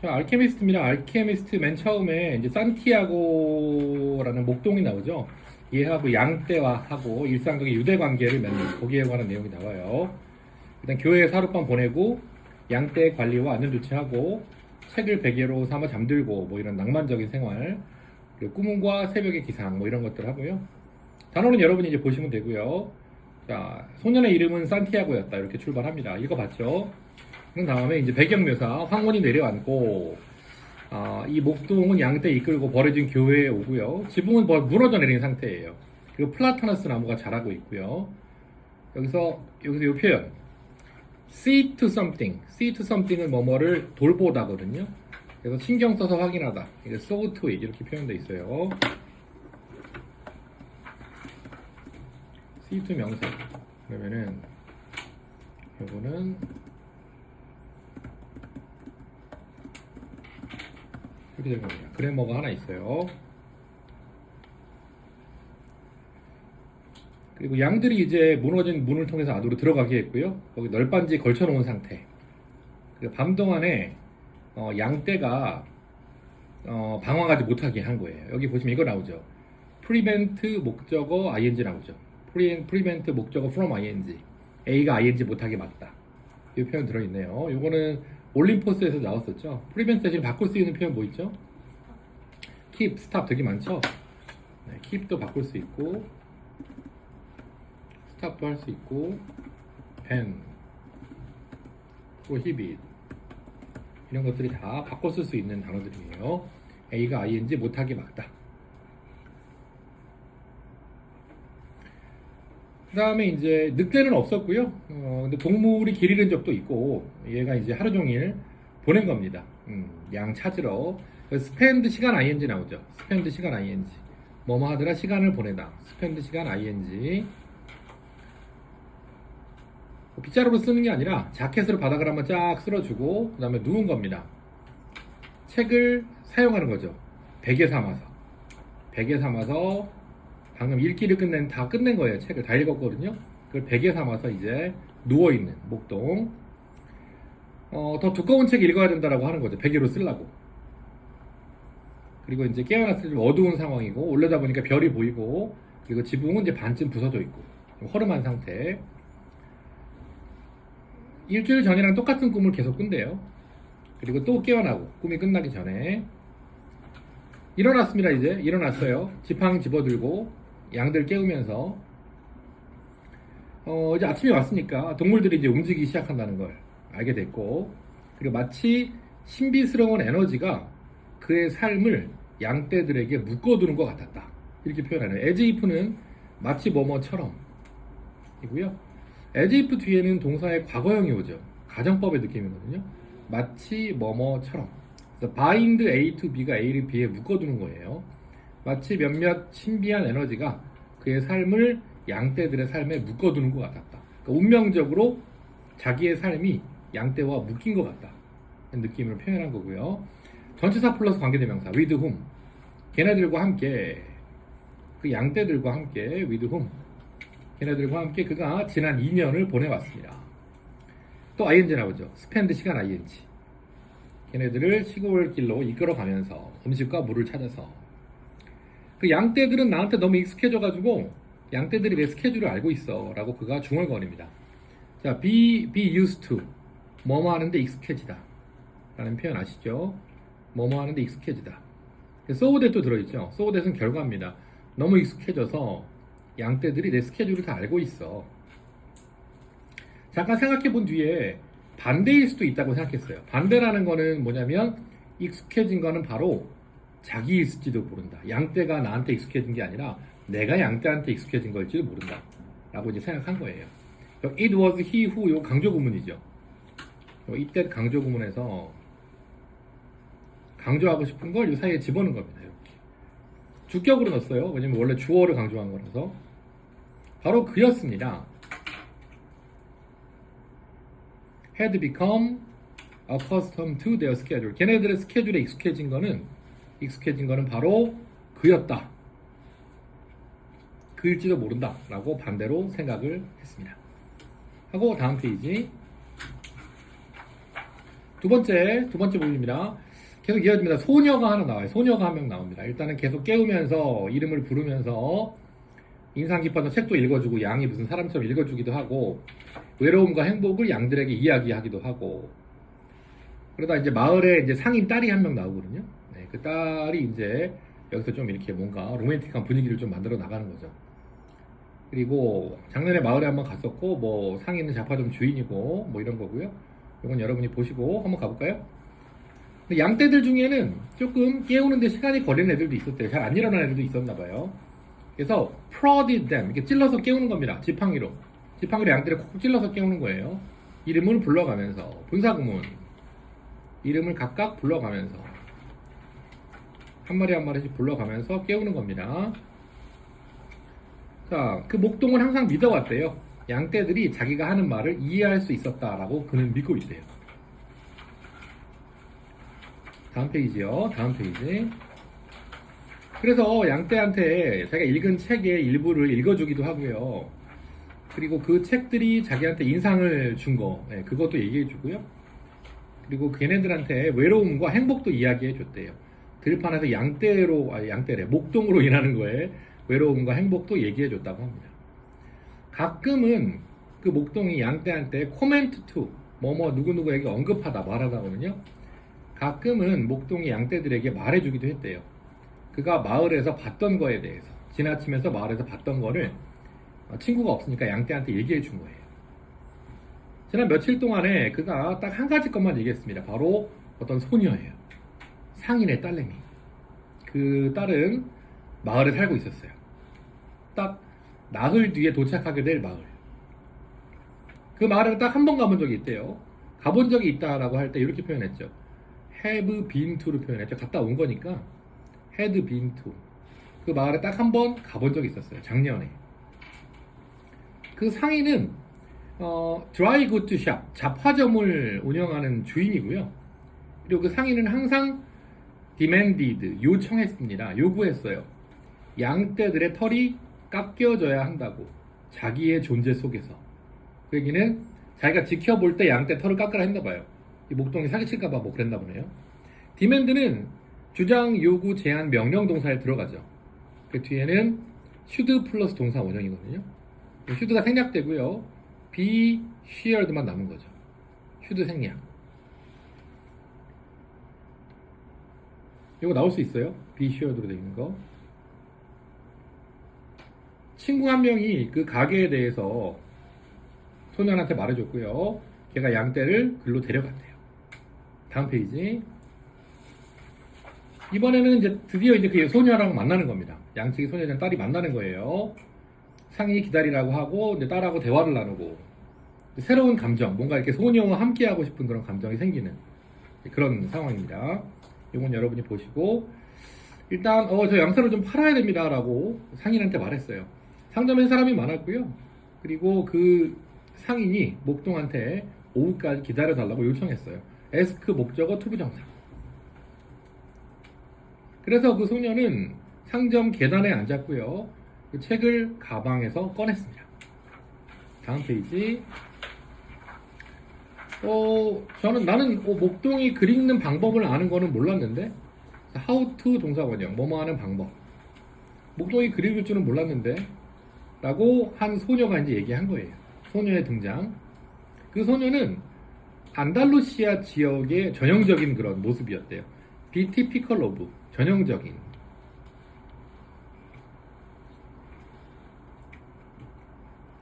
자, 알케미스트입니다. 알케미스트 맨 처음에 이제 산티아고라는 목동이 나오죠. 얘하고 양떼와하고 일상적인 유대 관계를 맺는 거기에 관한 내용이 나와요. 일단 교회에 하룻밤 보내고 양떼 관리와 안전 조치하고 책을 베개로 삼아 잠들고 뭐 이런 낭만적인 생활, 그리고 꿈과 새벽의 기상 뭐 이런 것들 하고요. 단어는 여러분이 이제 보시면 되고요. 자, 소년의 이름은 산티아고였다. 이렇게 출발합니다. 읽어봤죠? 그 다음에 이제 배경묘사, 황혼이 내려앉고, 이 목동은 양떼 이끌고 버려진 교회에 오고요. 지붕은 무너져 내린 상태예요. 그리고 플라타너스 나무가 자라고 있고요. 여기서 이 표현, see to something, see to something은 뭐뭐를 돌보다거든요. 그래서 신경 써서 확인하다. 이게 saw to it 이렇게 표현되어 있어요. see to 명사. 그러면은 요거는 이렇게 된 겁니다. 그래머가 하나 있어요. 그리고 양들이 이제 무너진 문을 통해서 안으로 들어가게 했고요. 거기 널빤지 걸쳐놓은 상태. 그리고 밤 동안에 양떼가 방황하지 못하게 한 거예요. 여기 보시면 이거 나오죠. prevent 목적어 ing 나오죠. prevent 목적어 from ing. A가 ing 못하게 막다. 이 표현 들어있네요. 요거는 올림포스에서 나왔었죠. prevent 대신 바꿀 수 있는 표현 뭐 있죠? keep, stop 되게 많죠. 네, keep도 바꿀 수 있고 stop도 할 수 있고 ban, prohibit 이런 것들이 다 바꿔 쓸 수 있는 단어들이에요. A가 ing 못하게 막다. 그 다음에 이제 늑대는 없었고요. 근데 동물이 길 잃은 적도 있고 얘가 이제 하루 종일 보낸 겁니다. 양 찾으러. spend 시간 ing 나오죠. spend 시간 ing. 뭐뭐 하더라 시간을 보내다. spend 시간 ing. 빗자루로 쓰는 게 아니라 자켓으로 바닥을 한번 쫙 쓸어주고 그 다음에 누운 겁니다. 책을 사용하는 거죠. 베개 삼아서. 베개 삼아서 방금 읽기를 다 끝낸 거예요. 책을 다 읽었거든요. 그걸 베개 삼아서 이제 누워있는 목동. 더 두꺼운 책 읽어야 된다라고 하는 거죠. 베개로 쓰려고. 그리고 이제 깨어났을 때 좀 어두운 상황이고 올려다 보니까 별이 보이고 그리고 지붕은 이제 반쯤 부서져 있고 허름한 상태. 일주일 전이랑 똑같은 꿈을 계속 꾼대요. 그리고 또 깨어나고 꿈이 끝나기 전에 일어났습니다. 이제 일어났어요. 지팡이 집어들고 양들 깨우면서 이제 아침이 왔으니까 동물들이 이제 움직이기 시작한다는 걸 알게 됐고 그리고 마치 신비스러운 에너지가 그의 삶을 양떼들에게 묶어두는 것 같았다. 이렇게 표현하네요. as if는 마치 뭐뭐처럼 이고요. as if 뒤에는 동사의 과거형이 오죠. 가정법의 느낌이거든요. 마치 뭐뭐처럼. 그래서 bind A to B가 A를 B에 묶어두는 거예요. 마치 몇몇 신비한 에너지가 그의 삶을 양떼들의 삶에 묶어두는 것 같았다. 그러니까 운명적으로 자기의 삶이 양떼와 묶인 것 같다. 느낌을 표현한 거고요. 전치사 플러스 관계대명사 with whom. 걔네들과 함께 그 양떼들과 함께 with whom. 걔네들과 함께 그가 지난 2년을 보내왔습니다. 또 ing 나오죠. spend 시간 ing. 걔네들을 시골길로 이끌어가면서 음식과 물을 찾아서 그 양떼들은 나한테 너무 익숙해져가지고 양떼들이 내 스케줄을 알고 있어 라고 그가 중얼거립니다. 자, be used to 뭐뭐 하는데 익숙해지다 라는 표현 아시죠? 뭐뭐 하는데 익숙해지다. so that도 들어있죠. so that은 결과입니다. 너무 익숙해져서 양떼들이 내 스케줄을 다 알고 있어. 잠깐 생각해 본 뒤에 반대일 수도 있다고 생각했어요. 반대라는 거는 뭐냐면 익숙해진 거는 바로 자기일지도 모른다. 양떼가 나한테 익숙해진 게 아니라 내가 양떼한테 익숙해진 걸지도 모른다 라고 이제 생각한 거예요. it was he who 요 강조구문이죠. 이때 강조구문에서 강조하고 싶은 걸 이 사이에 집어넣은 겁니다. 이렇게 주격으로 넣었어요. 왜냐면 원래 주어를 강조한 거라서. 바로 그였습니다. had become accustomed to their schedule. 걔네들의 스케줄에 익숙해진 거는 바로 그였다. 그일지도 모른다 라고 반대로 생각을 했습니다. 하고 다음 페이지 두 번째 부분입니다. 계속 이어집니다. 소녀가 하나 나와요. 소녀가 한 명 나옵니다. 일단은 계속 깨우면서 이름을 부르면서 인상 깊었던 책도 읽어주고 양이 무슨 사람처럼 읽어주기도 하고 외로움과 행복을 양들에게 이야기하기도 하고 그러다 이제 마을에 이제 상인 딸이 한 명 나오거든요. 네, 그 딸이 이제 여기서 좀 이렇게 뭔가 로맨틱한 분위기를 좀 만들어 나가는 거죠. 그리고 작년에 마을에 한번 갔었고 뭐 상인은 잡화점 주인이고 뭐 이런 거고요. 이건 여러분이 보시고 한번 가볼까요? 근데 양떼들 중에는 조금 깨우는데 시간이 걸리는 애들도 있었대요. 잘 안 일어나는 애들도 있었나 봐요. 그래서 prodded them 이렇게 찔러서 깨우는 겁니다. 지팡이로 양떼를 콕 찔러서 깨우는 거예요. 이름을 불러가면서 분사구문 이름을 각각 불러가면서 한 마리 한 마리씩 불러가면서 깨우는 겁니다. 자, 그 목동은 항상 믿어왔대요. 양떼들이 자기가 하는 말을 이해할 수 있었다라고 그는 믿고 있대요. 다음 페이지요. 다음 페이지. 그래서 양떼한테 자기가 읽은 책의 일부를 읽어주기도 하고요. 그리고 그 책들이 자기한테 인상을 준 거, 네, 그것도 얘기해주고요. 그리고 걔네들한테 외로움과 행복도 이야기해줬대요. 들판에서 양떼래, 목동으로 인하는 거에 외로움과 행복도 얘기해줬다고 합니다. 가끔은 그 목동이 양떼한테 코멘트 투, 뭐뭐 누구누구에게 언급하다 말하다거든요. 가끔은 목동이 양떼들에게 말해주기도 했대요. 그가 마을에서 봤던 거에 대해서 지나치면서 마을에서 봤던 거를 친구가 없으니까 양떼한테 얘기해 준 거예요. 지난 며칠 동안에 그가 딱 한 가지 것만 얘기했습니다. 바로 어떤 소녀예요. 상인의 딸내미. 그 딸은 마을에 살고 있었어요. 딱 나흘 뒤에 도착하게 될 마을. 그 마을을 딱 한 번 가본 적이 있대요. 가본 적이 있다라고 할 때 이렇게 표현했죠. have been to로 표현했죠. 갔다 온 거니까 had been to. 그 마을에 딱 한 번 가본 적이 있었어요. 작년에. 그 상인은 드라이 구드 샵, 잡화점을 운영하는 주인이고요. 그리고 그 상인은 항상 demanded, 요청했습니다. 요구했어요. 양떼들의 털이 깎여져야 한다고. 자기의 존재 속에서. 그 얘기는 자기가 지켜볼 때 양떼 털을 깎으라 했나 봐요. 이 목동이 사기칠까봐 뭐 그랬나 보네요. demand는 주장, 요구, 제한, 명령 동사에 들어가죠. 그 뒤에는 should 플러스 동사 원형이거든요. should가 생략되고요. be shared만 남은 거죠. should 생략. 이거 나올 수 있어요. be shared로 되어 있는 거. 친구 한 명이 그 가게에 대해서 소년한테 말해줬고요. 걔가 양떼를 글로 데려갔대요. 다음 페이지. 이번에는 이제 드디어 이제 그 소녀랑 만나는 겁니다. 양측의 소녀랑 딸이 만나는 거예요. 상인이 기다리라고 하고 이제 딸하고 대화를 나누고 새로운 감정, 뭔가 이렇게 소녀와 함께하고 싶은 그런 감정이 생기는 그런 상황입니다. 이건 여러분이 보시고 일단 저 양털을 좀 팔아야 됩니다 라고 상인한테 말했어요. 상점에 사람이 많았고요. 그리고 그 상인이 목동한테 오후까지 기다려달라고 요청했어요. 에스크 목적어 투부정사. 그래서 그 소녀는 상점 계단에 앉았고요. 그 책을 가방에서 꺼냈습니다. 다음 페이지. 나는 목동이 글 읽는 방법을 아는 거는 몰랐는데 how to 동사 원형, 뭐뭐 하는 방법. 목동이 글 읽을 줄은 몰랐는데 라고 한 소녀가 이제 얘기한 거예요. 소녀의 등장. 그 소녀는 안달루시아 지역의 전형적인 그런 모습이었대요. be typical of, 전형적인.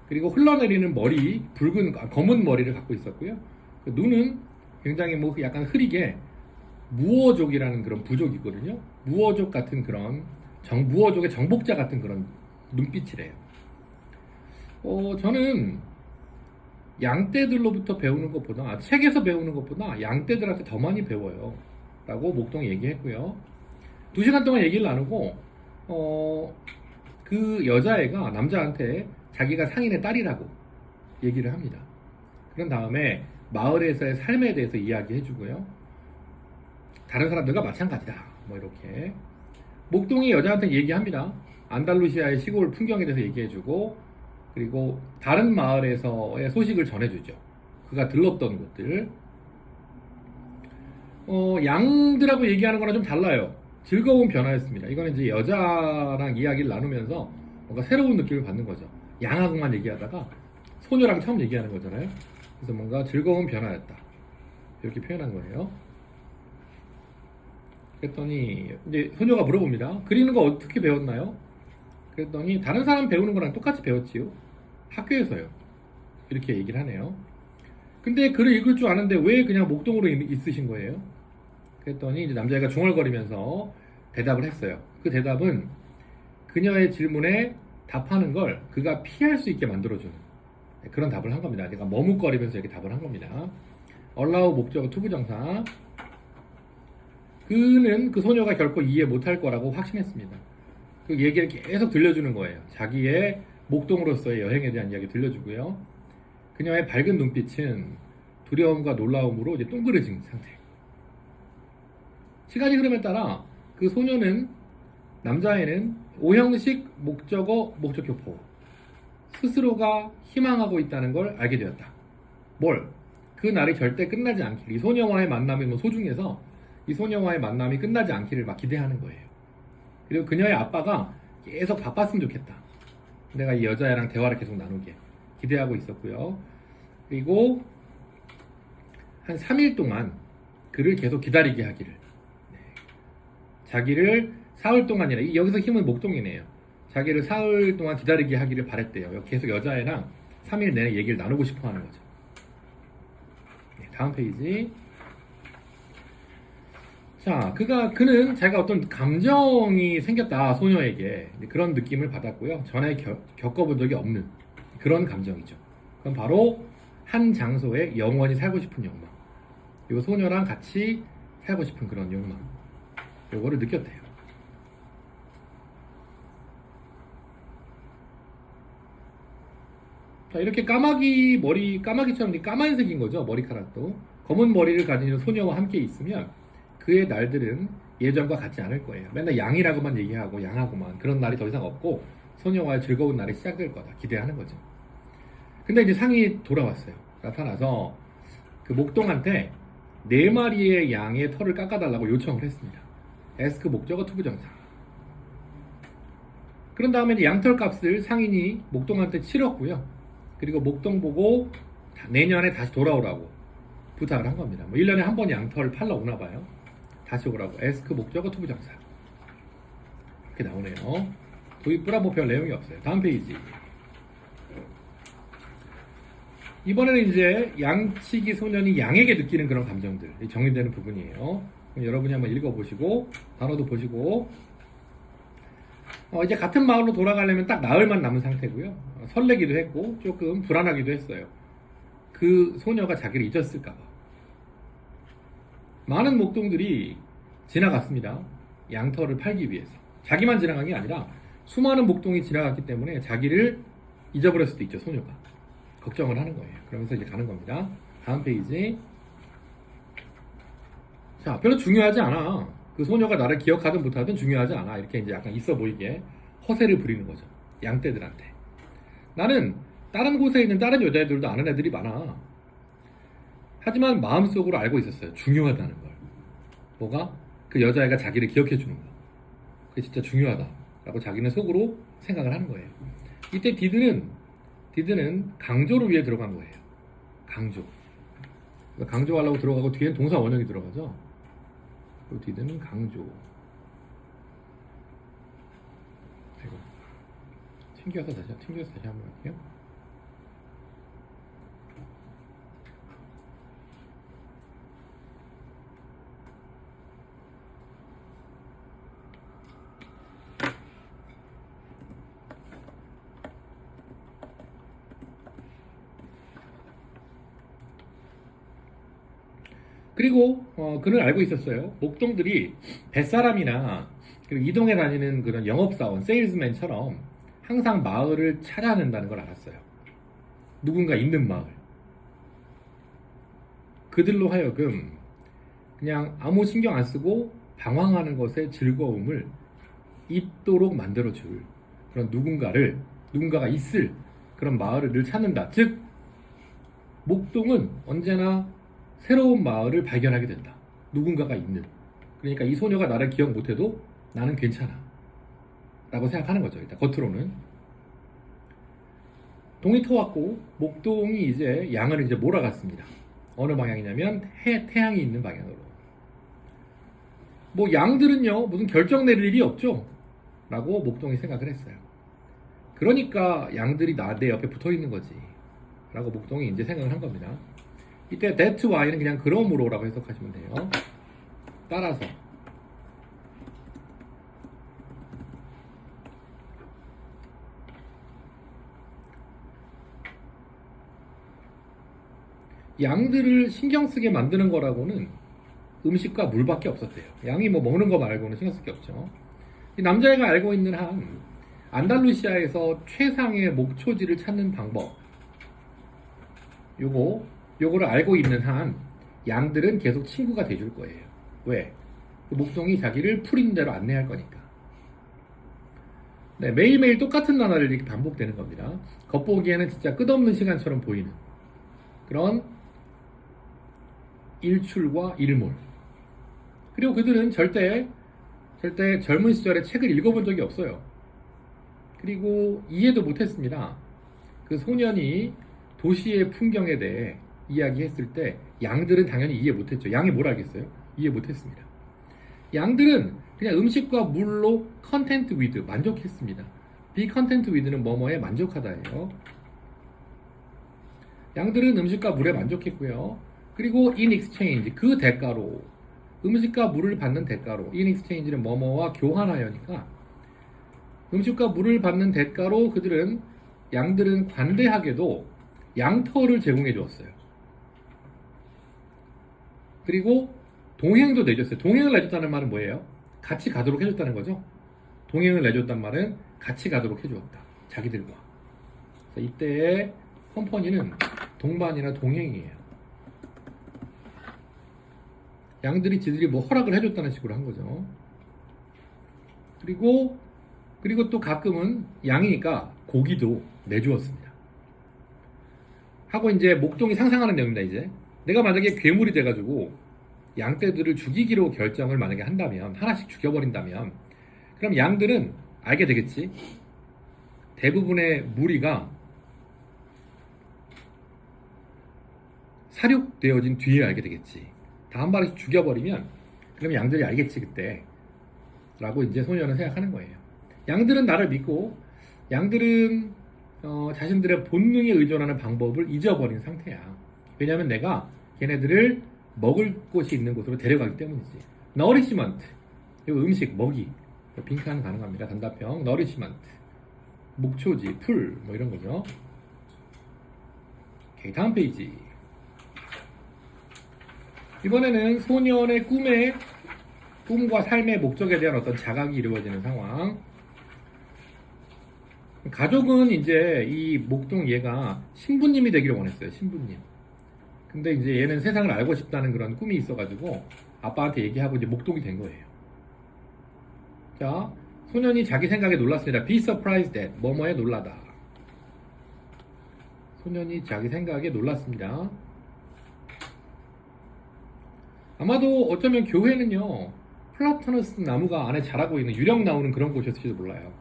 그리고 흘러내리는 머리, 검은 머리를 갖고 있었고요. 그 눈은 굉장히 뭐 약간 흐리게 무어족이라는 그런 부족이거든요. 무어족 같은 그런 무어족의 정복자 같은 그런 눈빛이래요. 저는 양떼들로부터 배우는 것보다 책에서 배우는 것보다 양떼들한테 더 많이 배워요 라고 목동이 얘기했고요. 2시간 동안 얘기를 나누고 그 여자애가 남자한테 자기가 상인의 딸이라고 얘기를 합니다. 그런 다음에 마을에서의 삶에 대해서 이야기해주고요. 다른 사람들과 마찬가지다 뭐 이렇게 목동이 여자한테 얘기합니다. 안달루시아의 시골 풍경에 대해서 얘기해주고 그리고 다른 마을에서의 소식을 전해주죠. 그가 들렀던 곳들. 양들하고 얘기하는 거랑 좀 달라요. 즐거운 변화였습니다. 이거는 이제 여자랑 이야기를 나누면서 뭔가 새로운 느낌을 받는 거죠. 양하고만 얘기하다가 소녀랑 처음 얘기하는 거잖아요. 그래서 뭔가 즐거운 변화였다. 이렇게 표현한 거예요. 그랬더니 이제 소녀가 물어봅니다. 그리는 거 어떻게 배웠나요? 그랬더니 다른 사람 배우는 거랑 똑같이 배웠지요. 학교에서요. 이렇게 얘기를 하네요. 근데 글을 읽을 줄 아는데 왜 그냥 목동으로 있으신 거예요? 그랬더니 이제 남자애가 중얼거리면서 대답을 했어요. 그 대답은 그녀의 질문에 답하는 걸 그가 피할 수 있게 만들어주는 그런 답을 한 겁니다. 내가 머뭇거리면서 이렇게 답을 한 겁니다. allow 목적어 투부정사. 그는 그 소녀가 결코 이해 못할 거라고 확신했습니다. 그 얘기를 계속 들려주는 거예요. 자기의 목동으로서의 여행에 대한 이야기 들려주고요. 그녀의 밝은 눈빛은 두려움과 놀라움으로 이제 똥그러진 상태. 시간이 흐름에 따라 그 소녀는 남자애는 오형식 목적어 목적교포 스스로가 희망하고 있다는 걸 알게 되었다. 뭘? 그 날이 절대 끝나지 않길. 이 소녀와의 만남이 뭐 소중해서 이 소녀와의 만남이 끝나지 않기를 막 기대하는 거예요. 그리고 그녀의 아빠가 계속 바빴으면 좋겠다. 내가 이 여자애랑 대화를 계속 나누게 기대하고 있었고요. 그리고 한 3일 동안 그를 계속 기다리게 하기를. 자기를 사흘 동안이나 여기서 힘은 목동이네요. 자기를 사흘 동안 기다리게 하기를 바랬대요. 계속 여자애랑 3일 내내 얘기를 나누고 싶어 하는 거죠. 다음 페이지. 자, 그는 자기가 어떤 감정이 생겼다, 소녀에게. 그런 느낌을 받았고요. 전에 겪어본 적이 없는 그런 감정이죠. 그건 바로 한 장소에 영원히 살고 싶은 욕망. 이 소녀랑 같이 살고 싶은 그런 욕망. 요거를 느꼈대요. 자, 이렇게 까마귀처럼 까만색인 거죠. 머리카락도. 검은 머리를 가진 소녀와 함께 있으면 그의 날들은 예전과 같지 않을 거예요. 맨날 양이라고만 얘기하고 양하고만 그런 날이 더 이상 없고 소녀와의 즐거운 날이 시작될 거다. 기대하는 거죠. 근데 이제 상이 돌아왔어요. 나타나서 그 목동한테 4마리의 양의 털을 깎아달라고 요청을 했습니다. 에스크 목적어 투부정사. 그런 다음에 이제 양털 값을 상인이 목동한테 치렀고요. 그리고 목동 보고 내년에 다시 돌아오라고 부탁을 한 겁니다. 뭐 1년에 한 번 양털을 팔러 오나 봐요. 다시 오라고. 에스크 목적어 투부정사. 이렇게 나오네요. 도입부라 뭐 별 내용이 없어요. 다음 페이지. 이번에는 이제 양치기 소년이 양에게 느끼는 그런 감정들 정리되는 부분이에요. 여러분이 한번 읽어보시고 단어도 보시고 이제 같은 마을로 돌아가려면 딱 나흘만 남은 상태고요. 설레기도 했고 조금 불안하기도 했어요. 그 소녀가 자기를 잊었을까봐. 많은 목동들이 지나갔습니다. 양털을 팔기 위해서. 자기만 지나간 게 아니라 수많은 목동이 지나갔기 때문에 자기를 잊어버릴 수도 있죠, 소녀가. 걱정을 하는 거예요. 그러면서 이제 가는 겁니다. 다음 페이지. 자, 별로 중요하지 않아. 그 소녀가 나를 기억하든 못하든 중요하지 않아. 이렇게 이제 약간 있어 보이게 허세를 부리는 거죠. 양떼들한테. 나는 다른 곳에 있는 다른 여자애들도 아는 애들이 많아. 하지만 마음속으로 알고 있었어요. 중요하다는 걸. 뭐가? 그 여자애가 자기를 기억해 주는 거. 그게 진짜 중요하다. 라고 자기는 속으로 생각을 하는 거예요. 이때 디드는 강조를 위해 들어간 거예요. 강조. 강조하려고 들어가고 뒤에는 동사 원형이 들어가죠. 그리고 디드는 강조. 아이고. 튕겨서 다시 한번 할게요. 그리고 그는 알고 있었어요. 목동들이 뱃사람이나 그리고 이동해 다니는 그런 영업사원, 세일즈맨처럼 항상 마을을 찾아낸다는 걸 알았어요. 누군가 있는 마을. 그들로 하여금 그냥 아무 신경 안 쓰고 방황하는 것의 즐거움을 잊도록 만들어줄 그런 누군가가 있을 그런 마을을 늘 찾는다. 즉 목동은 언제나 새로운 마을을 발견하게 된다. 누군가가 있는. 그러니까 이 소녀가 나를 기억 못해도 나는 괜찮아 라고 생각하는 거죠. 일단 겉으로는. 동이 터왔고 목동이 이제 양을 이제 몰아갔습니다. 어느 방향이냐면 태양이 있는 방향으로. 뭐 양들은요 무슨 결정 내릴 일이 없죠 라고 목동이 생각을 했어요. 그러니까 양들이 내 옆에 붙어 있는 거지 라고 목동이 이제 생각을 한 겁니다. 이때 that why는 그냥 그러므로 라고 해석하시면 돼요. 따라서 양들을 신경 쓰게 만드는 거라고는 음식과 물밖에 없었대요. 양이 뭐 먹는 거 말고는 신경 쓸 게 없죠. 이 남자애가 알고 있는 한 안달루시아에서 최상의 목초지를 찾는 방법, 요거를 알고 있는 한 양들은 계속 친구가 돼줄 거예요. 왜? 그 목동이 자기를 풀인 대로 안내할 거니까. 네, 매일매일 똑같은 나날을 이렇게 반복되는 겁니다. 겉보기에는 진짜 끝없는 시간처럼 보이는 그런 일출과 일몰. 그리고 그들은 절대 젊은 시절에 책을 읽어본 적이 없어요. 그리고 이해도 못했습니다. 그 소년이 도시의 풍경에 대해 이야기했을 때 양들은 당연히 이해 못했죠. 양이 뭘 알겠어요? 이해 못했습니다. 양들은 그냥 음식과 물로 content with 만족했습니다. be content with는 뭐뭐에 만족하다예요. 양들은 음식과 물에 만족했고요. 그리고 in exchange 그 대가로 음식과 물을 받는 대가로 in exchange는 뭐뭐와 교환하여니까 음식과 물을 받는 대가로 양들은 관대하게도 양털을 제공해 주었어요. 그리고 동행도 내줬어요. 동행을 내줬다는 말은 뭐예요? 같이 가도록 해줬다는 거죠. 동행을 내줬단 말은 같이 가도록 해주었다. 자기들과. 그래서 이때의 컴퍼니는 동반이나 동행이에요. 양들이 지들이 뭐 허락을 해줬다는 식으로 한 거죠. 그리고 또 가끔은 양이니까 고기도 내주었습니다. 하고 이제 목동이 상상하는 내용입니다. 이제 내가 만약에 괴물이 돼가지고 양떼들을 죽이기로 결정을 만약에 한다면, 하나씩 죽여버린다면, 그럼 양들은 알게 되겠지. 대부분의 무리가 사육되어진 뒤에 알게 되겠지. 다 한 마리씩 죽여버리면 그럼 양들이 알겠지 그때 라고 이제 소녀는 생각하는 거예요. 양들은 나를 믿고 양들은 자신들의 본능에 의존하는 방법을 잊어버린 상태야. 왜냐하면 내가 걔네들을 먹을 곳이 있는 곳으로 데려가기 때문이지. nourishment 음식, 먹이 빈칸 가능합니다. 단답형 nourishment 목초지, 풀 뭐 이런 거죠. 오케이, 다음 페이지. 이번에는 소년의 꿈과 삶의 목적에 대한 어떤 자각이 이루어지는 상황. 가족은 이제 이 목동 얘가 신부님이 되기를 원했어요. 신부님. 근데 이제 얘는 세상을 알고 싶다는 그런 꿈이 있어가지고 아빠한테 얘기하고 이제 목동이 된 거예요. 자, 소년이 자기 생각에 놀랐습니다. Be surprised that 뭐뭐에 놀라다. 소년이 자기 생각에 놀랐습니다. 아마도 어쩌면 교회는요, 플라타너스 나무가 안에 자라고 있는 유령 나오는 그런 곳이었을지도 몰라요.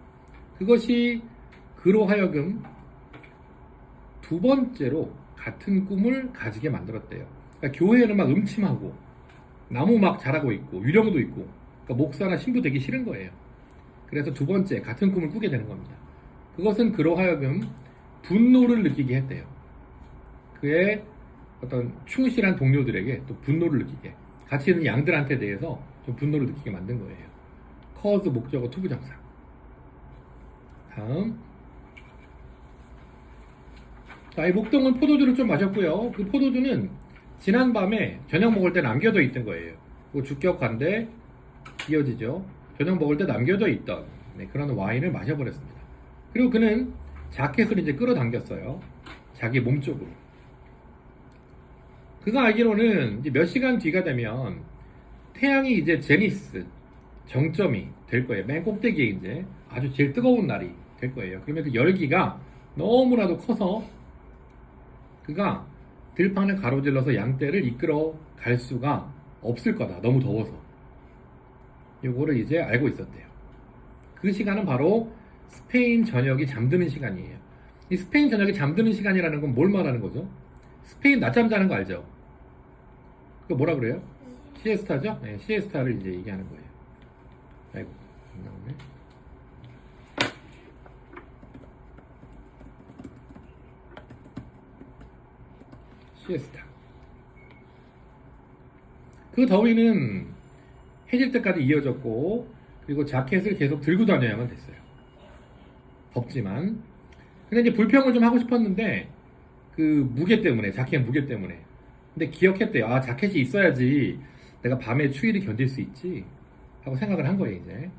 그것이 그로 하여금 두 번째로 같은 꿈을 가지게 만들었대요. 그러니까 교회에는 막 음침하고 나무 막 자라고 있고 유령도 있고 그러니까 목사나 신부 되기 싫은 거예요. 그래서 두 번째 같은 꿈을 꾸게 되는 겁니다. 그것은 그로 하여금 분노를 느끼게 했대요. 그의 어떤 충실한 동료들에게 또 분노를 느끼게, 같이 있는 양들한테 대해서 좀 분노를 느끼게 만든 거예요. cause 목적어 투부정사. 다음. 자, 이 목동은 포도주를 좀 마셨고요. 그 포도주는 지난 밤에 저녁 먹을 때 남겨져 있던 거예요. 그 주격관대 이어지죠. 저녁 먹을 때 남겨져 있던 그런 와인을 마셔버렸습니다. 그리고 그는 자켓을 이제 끌어당겼어요. 자기 몸 쪽으로. 그가 알기로는 이제 몇 시간 뒤가 되면 태양이 이제 제니스 정점이 될 거예요. 맨 꼭대기에 이제 아주 제일 뜨거운 날이 될 거예요. 그러면 그 열기가 너무나도 커서 그가 들판을 가로질러서 양떼를 이끌어 갈 수가 없을 거다. 너무 더워서. 요거를 이제 알고 있었대요. 그 시간은 바로 스페인 전역이 잠드는 시간이에요. 이 스페인 전역이 잠드는 시간이라는 건 뭘 말하는 거죠? 스페인 낮잠 자는 거 알죠? 그거 뭐라 그래요? 시에스타죠? 네, 시에스타를 이제 얘기하는 거예요. 아이고, 안 나오네. 시에스타. 그 더위는 해질 때까지 이어졌고, 그리고 자켓을 계속 들고 다녀야만 됐어요. 덥지만. 근데 이제 불평을 좀 하고 싶었는데, 그 무게 때문에, 자켓 무게 때문에. 근데 기억했대요. 아, 자켓이 있어야지 내가 밤에 추위를 견딜 수 있지. 하고 생각을 한 거예요, 이제.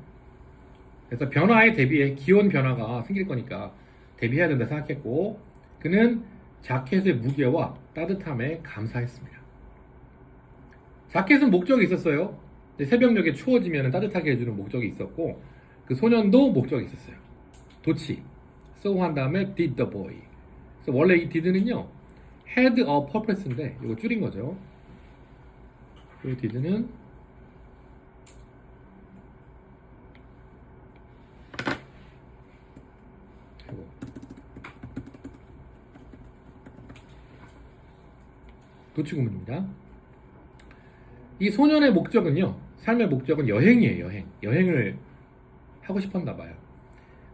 그래서 변화에 대비해 기온 변화가 생길 거니까 대비해야 된다 생각했고, 그는 자켓의 무게와 따뜻함에 감사했습니다. 자켓은 목적이 있었어요. 새벽녘에 추워지면 따뜻하게 해주는 목적이 있었고, 그 소년도 목적이 있었어요. 도치. so 한 다음에 did the boy. 그래서 원래 이 did는요, had a purpose인데, 이거 줄인 거죠. 이 did는 도치구문입니다. 이 소년의 목적은요, 삶의 목적은 여행이에요, 여행. 여행을 하고 싶었나 봐요.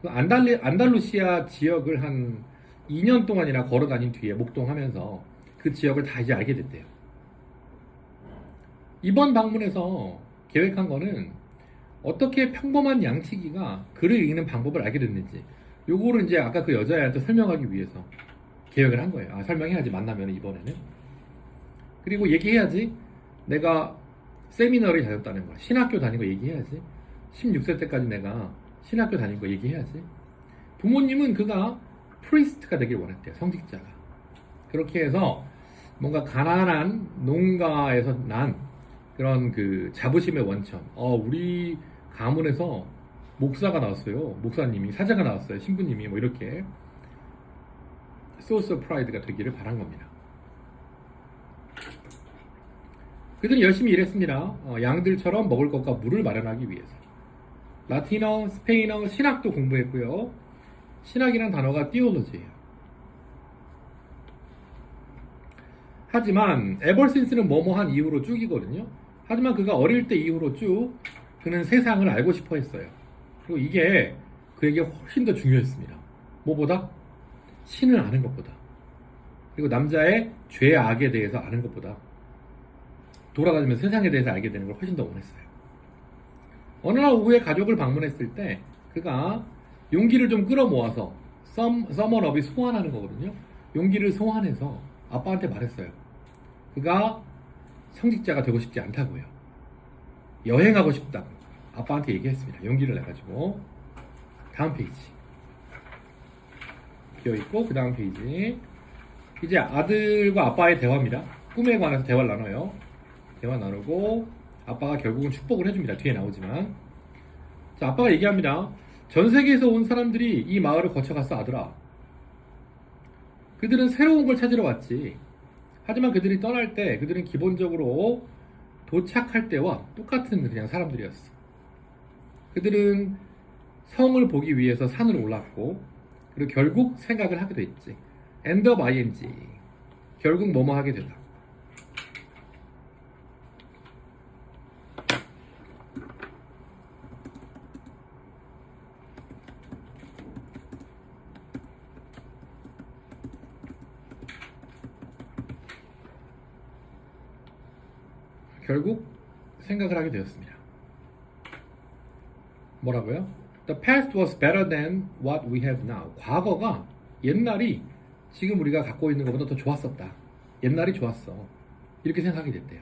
안달루시아 지역을 한 2년 동안이나 걸어 다닌 뒤에 목동하면서 그 지역을 다 이제 알게 됐대요. 이번 방문에서 계획한 거는 어떻게 평범한 양치기가 글을 읽는 방법을 알게 됐는지, 요거를 이제 아까 그 여자애한테 설명하기 위해서 계획을 한 거예요. 아, 설명해야지, 만나면 이번에는. 그리고 얘기해야지, 내가 세미나를 다녔다는 거, 신학교 다닌 거 얘기해야지. 16세 때까지 내가 신학교 다닌 거 얘기해야지. 부모님은 그가 프리스트가 되길 원했대요. 성직자가. 그렇게 해서 뭔가 가난한 농가에서 난 그런 그 자부심의 원천. 우리 가문에서 목사가 나왔어요. 목사님이, 사자가 나왔어요. 신부님이, 뭐 이렇게 소스 오브 프라이드가 되기를 바란 겁니다. 그들은 열심히 일했습니다. 양들처럼 먹을 것과 물을 마련하기 위해서. 라틴어, 스페인어, 신학도 공부했고요. 신학이란 단어가 theology예요. 하지만 에버신스는 뭐뭐한 이후로 쭉이거든요. 하지만 그가 어릴 때 이후로 쭉 그는 세상을 알고 싶어 했어요. 그리고 이게 그에게 훨씬 더 중요했습니다. 뭐보다? 신을 아는 것보다. 그리고 남자의 죄악에 대해서 아는 것보다 돌아다니면서 세상에 대해서 알게 되는 걸 훨씬 더 원했어요. 어느 날 오후에 가족을 방문했을 때 그가 용기를 좀 끌어모아서 서머너비 소환하는 거거든요. 용기를 소환해서 아빠한테 말했어요. 그가 성직자가 되고 싶지 않다고요. 여행하고 싶다고 아빠한테 얘기했습니다. 용기를 내가지고. 다음 페이지 비어있고, 그 다음 페이지 이제 아들과 아빠의 대화입니다. 꿈에 관해서 대화를 나눠요. 대화 나누고 아빠가 결국은 축복을 해줍니다. 뒤에 나오지만. 자, 아빠가 얘기합니다. 전 세계에서 온 사람들이 이 마을을 거쳐갔어, 아들아. 그들은 새로운 걸 찾으러 왔지. 하지만 그들이 떠날 때 그들은 기본적으로 도착할 때와 똑같은 그냥 사람들이었어. 그들은 성을 보기 위해서 산을 올랐고, 그리고 결국 생각을 하게 됐지. end of ing. 결국 뭐뭐 하게 되다. 결국 생각을 하게 되었습니다. 뭐라고요? The past was better than what we have now. 과거가, 옛날이 지금 우리가 갖고 있는 것보다 더 좋았었다. 옛날이 좋았어. 이렇게 생각하게 됐대요.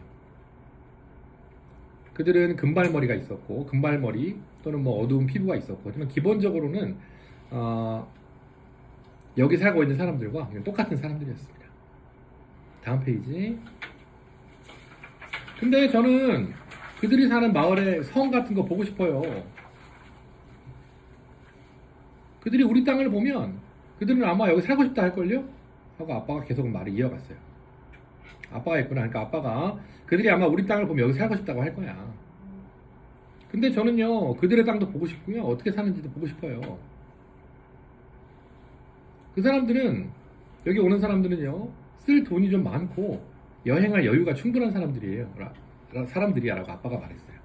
그들은 금발머리가 있었고, 금발머리 또는 뭐 어두운 피부가 있었고, 하지만 기본적으로는 여기 살고 있는 사람들과 똑같은 사람들이었습니다. 다음 페이지. 근데 저는 그들이 사는 마을의 성 같은 거 보고 싶어요. 그들이 우리 땅을 보면 그들은 아마 여기 살고 싶다 할걸요? 하고 아빠가 계속 말을 이어갔어요. 아빠가 있구나. 그러니까 아빠가 그들이 아마 우리 땅을 보면 여기 살고 싶다고 할 거야. 근데 저는요, 그들의 땅도 보고 싶고요, 어떻게 사는지도 보고 싶어요. 그 사람들은, 여기 오는 사람들은요, 쓸 돈이 좀 많고 여행할 여유가 충분한 사람들이에요. 사람들이야라고 아빠가 말했어요.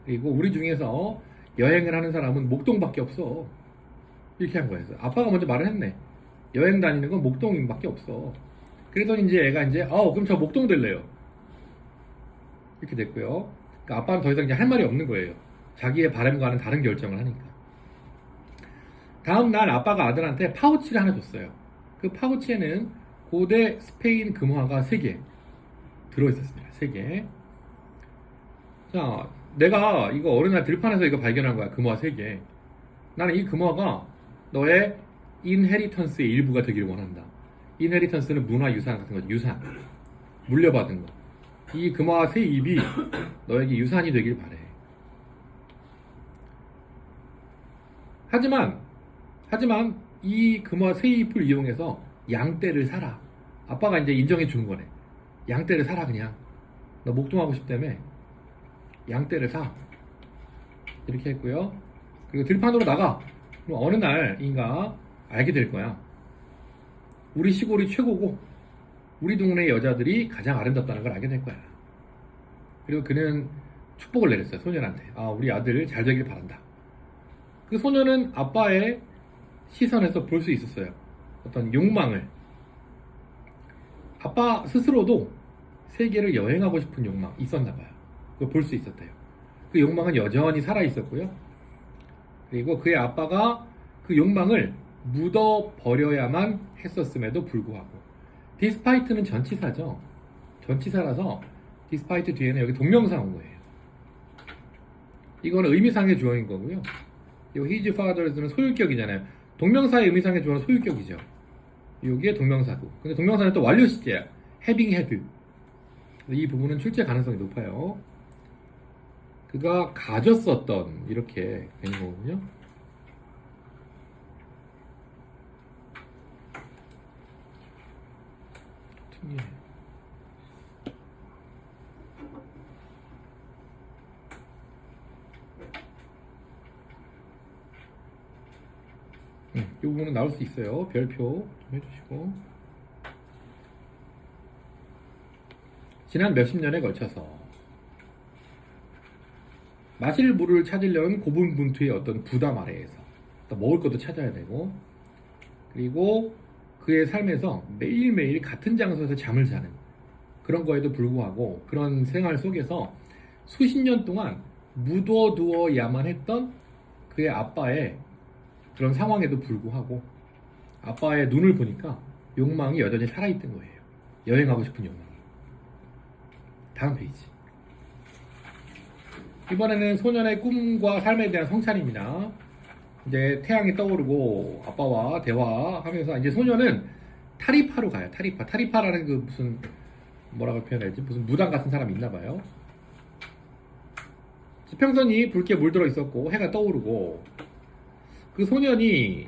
그리고 우리 중에서 여행을 하는 사람은 목동밖에 없어. 이렇게 한 거예요. 아빠가 먼저 말을 했네. 여행 다니는 건 목동밖에 없어. 그랬더니 이제 애가 이제 그럼 저 목동 될래요. 이렇게 됐고요. 그러니까 아빠는 더 이상 이제 할 말이 없는 거예요. 자기의 바람과는 다른 결정을 하니까. 다음 날 아빠가 아들한테 파우치를 하나 줬어요. 그 파우치에는 고대 스페인 금화가 3개 들어있었습니다. 3개. 자, 내가 이거 어느 날 들판에서 이거 발견한 거야. 금화 3개. 나는 이 금화가 너의 인헤리턴스의 일부가 되기를 원한다. 인헤리턴스는 문화유산 같은 거죠. 유산. 물려받은 거. 이 금화 3잎이 너에게 유산이 되길 바래. 하지만 이 금화 3잎을 이용해서 양떼를 사라. 아빠가 이제 인정해 주는 거네. 양떼를 사라 그냥. 너 목동하고 싶다며. 양떼를 사. 이렇게 했고요. 그리고 들판으로 나가. 그럼 어느 날인가 알게 될 거야. 우리 시골이 최고고 우리 동네 여자들이 가장 아름답다는 걸 알게 될 거야. 그리고 그는 축복을 내렸어요. 소년한테. 우리 아들 잘 되길 바란다. 그 소년은 아빠의 시선에서 볼 수 있었어요. 어떤 욕망을. 아빠 스스로도 세계를 여행하고 싶은 욕망 있었나 봐요. 그걸 볼 수 있었대요. 그 욕망은 여전히 살아있었고요. 그리고 그의 아빠가 그 욕망을 묻어버려야만 했었음에도 불구하고, 디스파이트는 전치사죠. 전치사라서 디스파이트 뒤에는 여기 동명사 온 거예요. 이거는 의미상의 주어인 거고요. 이 his fathers는 소유격이잖아요. 동명사의 의미상의 주어는 소유격이죠. 여기에 동명사도. 근데 동명사는 또 완료 시제야. having had. 이 부분은 출제 가능성이 높아요. 그가 가졌었던, 이렇게 되는 거군요. 특이해. 이 부분은 나올 수 있어요. 별표 좀 해주시고. 지난 몇십 년에 걸쳐서 마실 물을 찾으려는 고분분투의 어떤 부담 아래에서 또 먹을 것도 찾아야 되고, 그리고 그의 삶에서 매일매일 같은 장소에서 잠을 자는 그런 거에도 불구하고, 그런 생활 속에서 수십 년 동안 묻어두어야만 했던 그의 아빠의 그런 상황에도 불구하고 아빠의 눈을 보니까 욕망이 여전히 살아있던 거예요. 여행하고 싶은 욕망이. 다음 페이지. 이번에는 소년의 꿈과 삶에 대한 성찰입니다. 이제 태양이 떠오르고 아빠와 대화하면서 이제 소년은 타리파로 가요. 타리파라는 그 무슨 뭐라고 표현해야지, 무슨 무당 같은 사람이 있나 봐요. 지평선이 붉게 물들어 있었고 해가 떠오르고, 그 소년이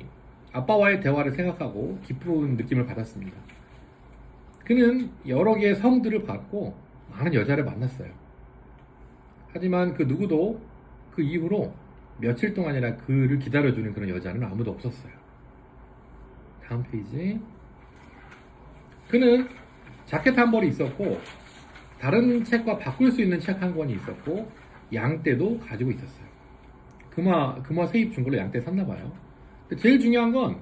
아빠와의 대화를 생각하고 기쁜 느낌을 받았습니다. 그는 여러 개의 성들을 받고 많은 여자를 만났어요. 하지만 그 누구도 그 이후로 며칠 동안이나 그를 기다려주는 그런 여자는 아무도 없었어요. 다음 페이지. 그는 자켓 한 벌이 있었고 다른 책과 바꿀 수 있는 책 한 권이 있었고 양떼도 가지고 있었어요. 금화 세입 준 걸로 양떼 샀나 봐요. 제일 중요한 건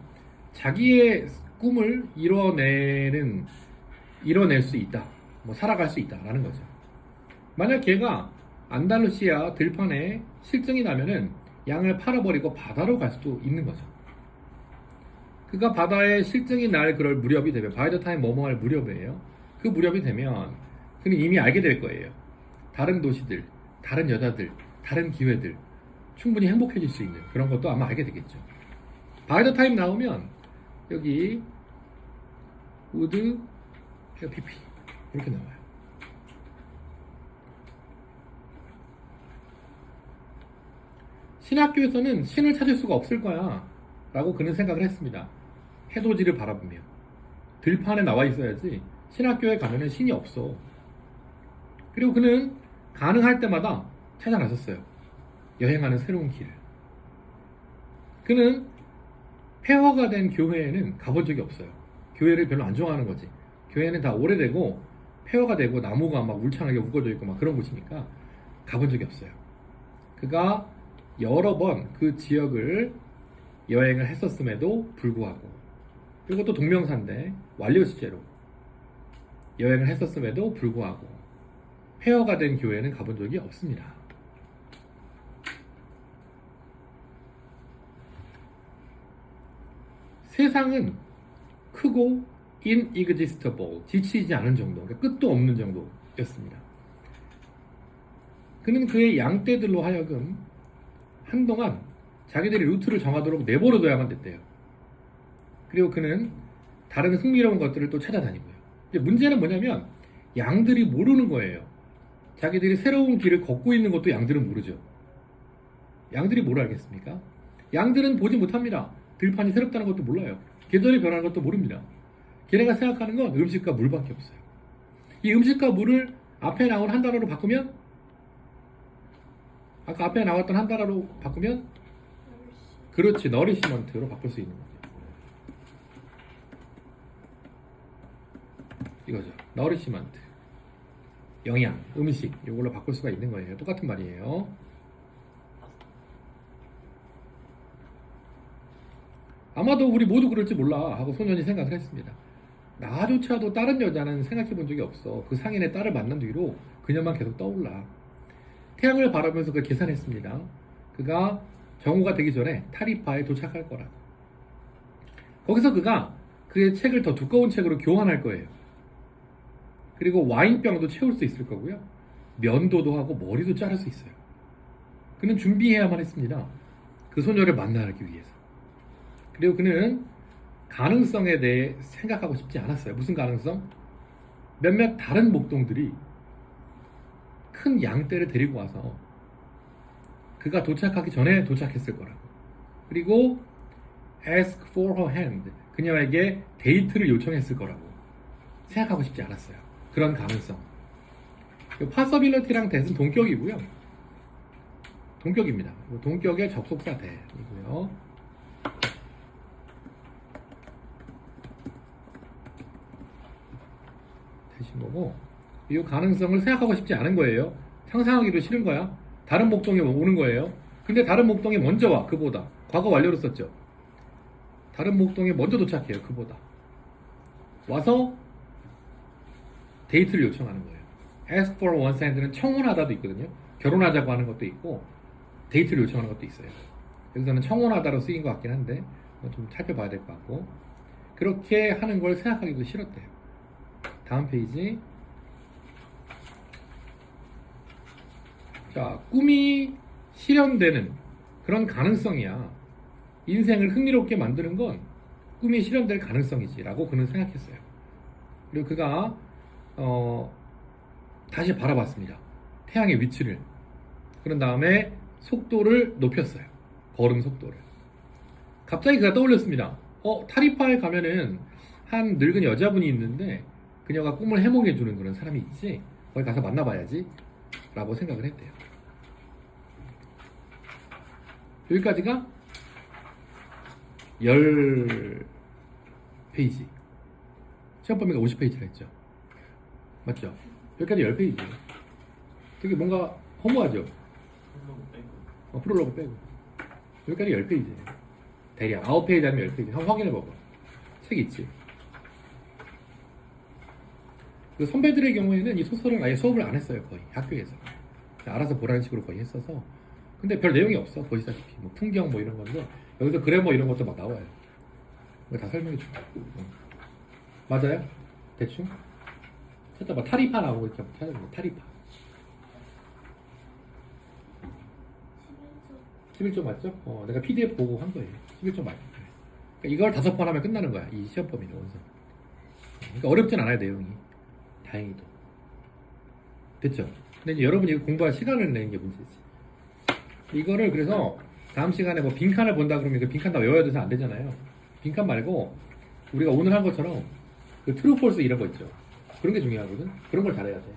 자기의 꿈을 이뤄낼 수 있다, 살아갈 수 있다라는 거죠. 만약 걔가 안달루시아 들판에 실증이 나면은 양을 팔아버리고 바다로 갈 수도 있는 거죠. 그가 바다에 실증이 날 그럴 무렵이 되면, 바이 더 타임 뭐뭐 할 무렵이에요. 그 무렵이 되면 그는 이미 알게 될 거예요. 다른 도시들, 다른 여자들, 다른 기회들, 충분히 행복해질 수 있는 그런 것도 아마 알게 되겠죠. 바이 더 타임 나오면 여기 would have pp 이렇게 나와요. 신학교에서는 신을 찾을 수가 없을 거야 라고 그는 생각을 했습니다. 해돋이를 바라보며 들판에 나와 있어야지 신학교에 가면은 신이 없어. 그리고 그는 가능할 때마다 찾아 나섰어요. 여행하는 새로운 길을. 그는 폐허가 된 교회에는 가본 적이 없어요. 교회를 별로 안 좋아하는 거지. 교회는 다 오래되고 폐허가 되고 나무가 막 울창하게 우거져 있고 막 그런 곳이니까 가본 적이 없어요. 그가 여러 번 그 지역을 여행을 했었음에도 불구하고, 그리고 또 동명사인데 완료 시제로 여행을 했었음에도 불구하고 폐허가 된 교회는 가본 적이 없습니다. 세상은 크고 inexhaustible, 지치지 않은 정도, 그러니까 끝도 없는 정도였습니다. 그는 그의 양떼들로 하여금 한동안 자기들이 루트를 정하도록 내버려둬야만 됐대요. 그리고 그는 다른 흥미로운 것들을 또 찾아다니고요. 이제 문제는 뭐냐면 양들이 모르는 거예요. 자기들이 새로운 길을 걷고 있는 것도 양들은 모르죠. 양들이 뭘 알겠습니까? 양들은 보지 못합니다. 들판이 새롭다는 것도 몰라요. 계절이 변하는 것도 모릅니다. 걔네가 생각하는 건 음식과 물밖에 없어요. 이 음식과 물을 앞에 나온 한 단어로 바꾸면, 아까 앞에 나왔던 한 단어로 바꾸면, 그렇지, 너리시먼트로 바꿀 수 있는 거죠. 이거죠. 너리시먼트. 영양, 음식, 이걸로 바꿀 수가 있는 거예요. 똑같은 말이에요. 아마도 우리 모두 그럴지 몰라 하고 소년이 생각을 했습니다. 나조차도 다른 여자는 생각해 본 적이 없어. 그 상인의 딸을 만난 뒤로 그녀만 계속 떠올라. 태양을 바라보면서 그 계산했습니다. 그가 정오가 되기 전에 타리파에 도착할 거라고. 거기서 그가 그의 책을 더 두꺼운 책으로 교환할 거예요. 그리고 와인병도 채울 수 있을 거고요. 면도도 하고 머리도 자를 수 있어요. 그는 준비해야만 했습니다. 그 소녀를 만나기 위해서. 그리고 그는 가능성에 대해 생각하고 싶지 않았어요. 무슨 가능성? 몇몇 다른 목동들이 큰 양떼를 데리고 와서 그가 도착하기 전에 도착했을 거라고. 그리고 ask for her hand, 그녀에게 데이트를 요청했을 거라고 생각하고 싶지 않았어요. 그런 가능성. possibility랑 that은 동격이고요. 동격입니다. 동격의 접속사 that이고요. 되신 거고, 이 가능성을 생각하고 싶지 않은 거예요. 상상하기도 싫은 거야. 다른 목동이 오는 거예요. 근데 다른 목동이 먼저 와, 그보다. 과거 완료로 썼죠. 다른 목동이 먼저 도착해요, 그보다. 와서 데이트를 요청하는 거예요. ask for one's hand는 청혼하다도 있거든요. 결혼하자고 하는 것도 있고 데이트를 요청하는 것도 있어요. 여기서는 청혼하다로 쓰인 것 같긴 한데 좀 살펴봐야 될 것 같고, 그렇게 하는 걸 생각하기도 싫었대요. 다음 페이지. 자, 꿈이 실현되는 그런 가능성이야. 인생을 흥미롭게 만드는 건 꿈이 실현될 가능성이지 라고 그는 생각했어요. 그리고 그가 다시 바라봤습니다. 태양의 위치를. 그런 다음에 속도를 높였어요. 걸음 속도를. 갑자기 그가 떠올렸습니다. 타리파에 가면은 한 늙은 여자분이 있는데 그녀가 꿈을 해몽해주는 그런 사람이 있지. 거기 가서 만나봐야지 라고 생각을 했대요. 여기까지가 10페이지. 시험 범위가 50페이지라 했죠. 맞죠? 여기까지 10페이지. 되게 뭔가 허무하죠? 프롤로그 빼고. 여기까지 10페이지. 대략 9페이지 아니면 10페이지. 한번 확인해봐봐. 책 있지? 그 선배들의 경우에는 이 소설을 아예 수업을 안 했어요. 거의 학교에서 알아서 보라는 식으로 거의 했어서. 근데 별 내용이 없어. 보시다시피 뭐 풍경 뭐 이런 건데 여기서 그래머 이런 것도 막 나와요. 다 설명해 줄게. 맞아요? 대충 찾아봐. 타리파 나오고 이렇게 찾아봐. 타리파 11조 맞죠? 내가 PDF 보고 한 거예요. 11조 맞죠? 그러니까 이걸 5번 하면 끝나는 거야. 이 시험 범위는 원서. 그러니까 어렵진 않아요, 내용이. 다행히도. 됐죠? 근데 이제 여러분이 공부할 시간을 내는 게 문제지. 이거를 그래서 다음 시간에 뭐 빈칸을 본다 그러면 그 빈칸 다 외워야 돼서 안 되잖아요. 빈칸 말고 우리가 오늘 한 것처럼 그 트루 폴스 이런 거 있죠. 그런 게 중요하거든. 그런 걸 잘해야 돼.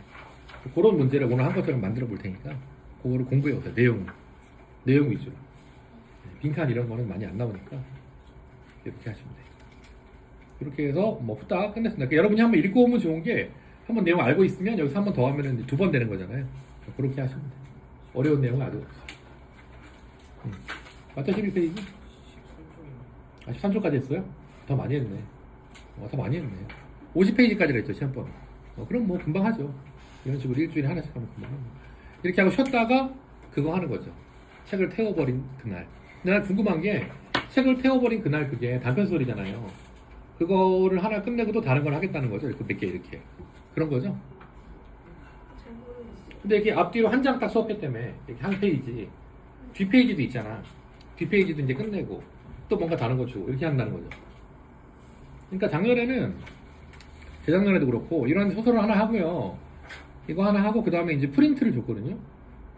그런 문제를 오늘 한 것처럼 만들어 볼 테니까 그거를 공부해 오세요. 내용 위주로. 빈칸 이런 거는 많이 안 나오니까 이렇게 하시면 돼요. 이렇게 해서 뭐 후딱 끝냈습니다. 그러니까 여러분이 한번 읽고 오면 좋은 게 한번 내용 알고 있으면 여기서 한 번 더 하면 두 번 되는 거잖아요. 그렇게 하시면 돼요. 어려운 내용은 아주 없어요. 맞죠? 11페이지? 13초까지 했어요? 더 많이 했네. 더 많이 했네. 50페이지까지라 했죠, 시험법. 그럼 뭐 금방 하죠. 이런 식으로 일주일에 하나씩 하면 금방 합니다. 이렇게 하고 쉬었다가 그거 하는 거죠. 책을 태워버린 그날. 근데 난 궁금한 게 책을 태워버린 그날 그게 단편소설이잖아요. 그거를 하나 끝내고 또 다른 걸 하겠다는 거죠. 이렇게 몇 개 이렇게. 그런 거죠. 근데 이렇게 앞뒤로 한 장 딱 수업했다며. 이렇게 한 페이지. 뒷페이지도 있잖아. 뒷페이지도 이제 끝내고 또 뭔가 다른 거 주고 이렇게 한다는 거죠. 그러니까 작년에는 재작년에도 그렇고 이런 소설을 하나 하고요. 이거 하나 하고 그 다음에 이제 프린트를 줬거든요.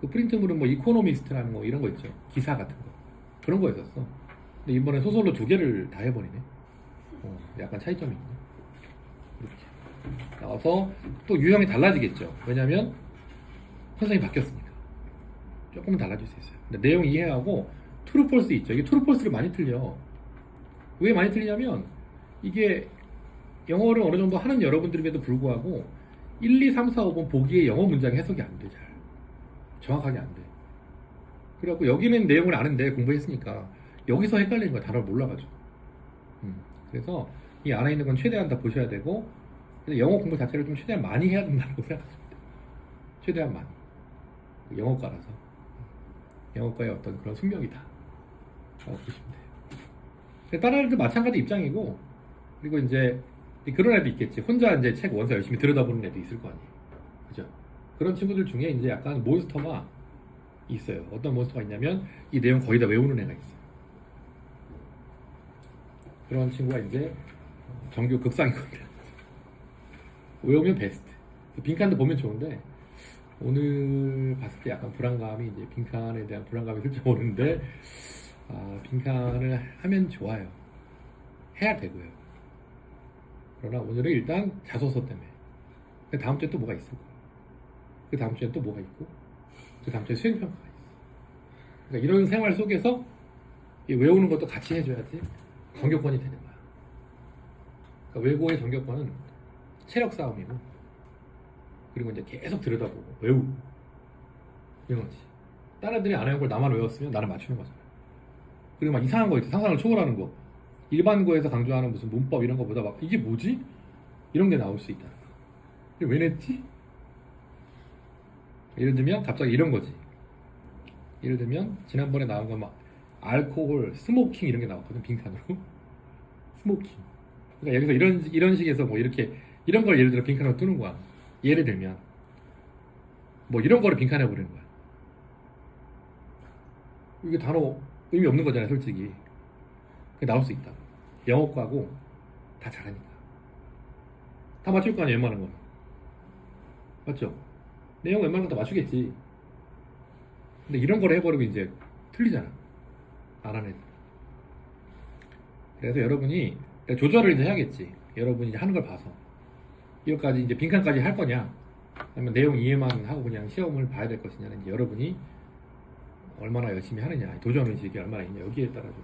그 프린트물은 뭐 이코노미스트라는 뭐 이런 거 있죠. 기사 같은 거. 그런 거였었어. 근데 이번에 소설로 두 개를 다 해버리네. 약간 차이점이 있네. 이렇게 나와서 또 유형이 달라지겠죠. 왜냐면 선생님이 바뀌었으니까. 조금은 달라질 수 있어요. 근데 내용 이해하고 트루폴스 있죠. 이게 트루폴스를 많이 틀려. 왜 많이 틀리냐면 이게 영어를 어느 정도 하는 여러분들에게도 불구하고 1, 2, 3, 4, 5번 보기에 영어 문장이 해석이 안 돼. 잘 정확하게 안 돼. 그래갖고 여기는 내용을 아는데 공부했으니까 여기서 헷갈리는 거야. 단어를 몰라가지고. 그래서 이 안에 있는 건 최대한 다 보셔야 되고 영어 공부 자체를 좀 최대한 많이 해야 된다고 생각하십니다. 최대한 많이. 영어과라서. 영어과의 어떤 그런 숙명이다 라고 보시면 돼요. 다른 애들도 마찬가지 입장이고, 그리고 이제 그런 애도 있겠지. 혼자 이제 책 원서 열심히 들여다보는 애도 있을 거 아니에요. 그죠? 그런 친구들 중에 이제 약간 몬스터가 있어요. 어떤 몬스터가 있냐면 이 내용 거의 다 외우는 애가 있어요. 그런 친구가 이제 정규 극상이거든요. 외우면 베스트. 빈칸도 보면 좋은데 오늘 봤을 때 약간 불안감이 이제 빈칸에 대한 불안감이 슬쩍 오는데 빈칸을 하면 좋아요. 해야 되고요. 그러나 오늘은 일단 자소서 때문에. 그 다음 주에 또 뭐가 있을 거예요. 그 다음 주에 또 뭐가 있고 그 다음 주에 수행평가가 있어. 그러니까 이런 생활 속에서 외우는 것도 같이 해줘야지 정교권이 되는 거야. 그러니까 외고의 정교권은 체력 싸움이고 그리고 이제 계속 들여다보고 외우고 이런 거지. 다른 애들이 안 외운 걸 나만 외웠으면 나를 맞추는 거잖아. 그리고 막 이상한 거 있지. 상상을 초월하는 거. 일반고에서 강조하는 무슨 문법 이런 거보다 막 이게 뭐지? 이런 게 나올 수 있다. 이게 왜 냈지? 예를 들면 갑자기 이런 거지. 예를 들면 지난번에 나온 거 막 알코올, 스모킹 이런 게 나왔거든. 빈칸으로. 스모킹. 그러니까 여기서 이런 식에서 뭐 이렇게 이런 걸 예를 들어 빈칸으로 뜨는 거야. 예를 들면 뭐 이런 거를 빈칸에 버리는 거야. 이게 단어 의미 없는 거잖아요, 솔직히. 그게 나올 수 있다. 영어과고 다 잘하니까. 다 맞출 거 아니야, 웬만한 거는. 맞죠? 내용 웬만한 거 다 맞추겠지. 근데 이런 걸 해버리고 이제 틀리잖아. 안 하는 애들. 그래서 여러분이 조절을 이제 해야겠지. 여러분이 이제 하는 걸 봐서. 이거까지 이제 빈칸까지 할 거냐? 아니면 내용 이해만 하고 그냥 시험을 봐야 될 것이냐는 이제 여러분이 얼마나 열심히 하느냐, 도전의식이 얼마나 있냐, 여기에 따라 좀